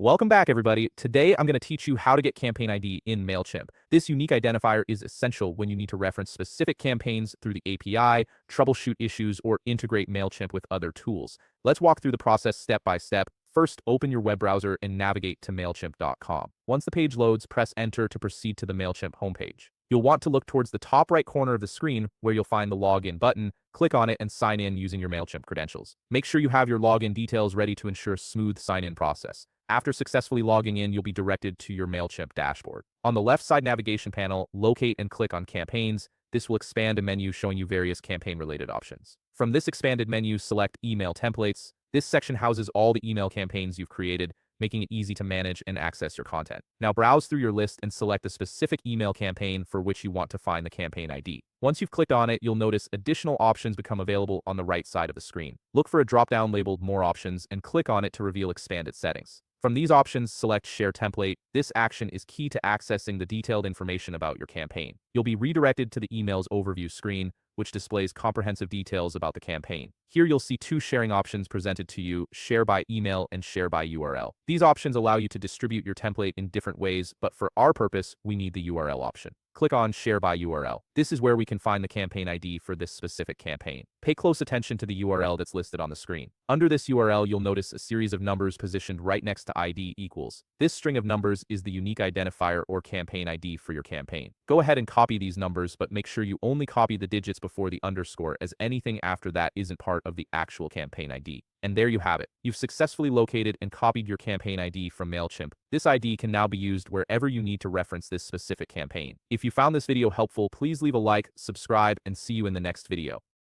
Welcome back, everybody. Today, I'm going to teach you how to get campaign ID in Mailchimp. This unique identifier is essential when you need to reference specific campaigns through the API, troubleshoot issues, or integrate Mailchimp with other tools. Let's walk through the process step by step. First, open your web browser and navigate to Mailchimp.com. Once the page loads, press Enter to proceed to the Mailchimp homepage. You'll want to look towards the top right corner of the screen where you'll find the Login button. Click on it and sign in using your Mailchimp credentials. Make sure you have your login details ready to ensure a smooth sign-in process. After successfully logging in, you'll be directed to your Mailchimp dashboard. On the left side navigation panel, locate and click on Campaigns. This will expand a menu showing you various campaign-related options. From this expanded menu, select Email Templates. This section houses all the email campaigns you've created, making it easy to manage and access your content. Now browse through your list and select the specific email campaign for which you want to find the campaign ID. Once you've clicked on it, you'll notice additional options become available on the right side of the screen. Look for a drop-down labeled More Options and click on it to reveal expanded settings. From these options, select Share Template. This action is key to accessing the detailed information about your campaign. You'll be redirected to the email's overview screen, which displays comprehensive details about the campaign. Here you'll see two sharing options presented to you, Share by Email and Share by URL. These options allow you to distribute your template in different ways, but for our purpose, we need the URL option. Click on Share by URL. This is where we can find the campaign ID for this specific campaign. Pay close attention to the URL that's listed on the screen. Under this URL, you'll notice a series of numbers positioned right next to ID equals. This string of numbers is the unique identifier or campaign ID for your campaign. Go ahead and copy these numbers, but make sure you only copy the digits before the underscore, as anything after that isn't part of the actual campaign ID. And there you have it. You've successfully located and copied your campaign ID from Mailchimp. This ID can now be used wherever you need to reference this specific campaign. If you found this video helpful, please leave a like, subscribe, and see you in the next video.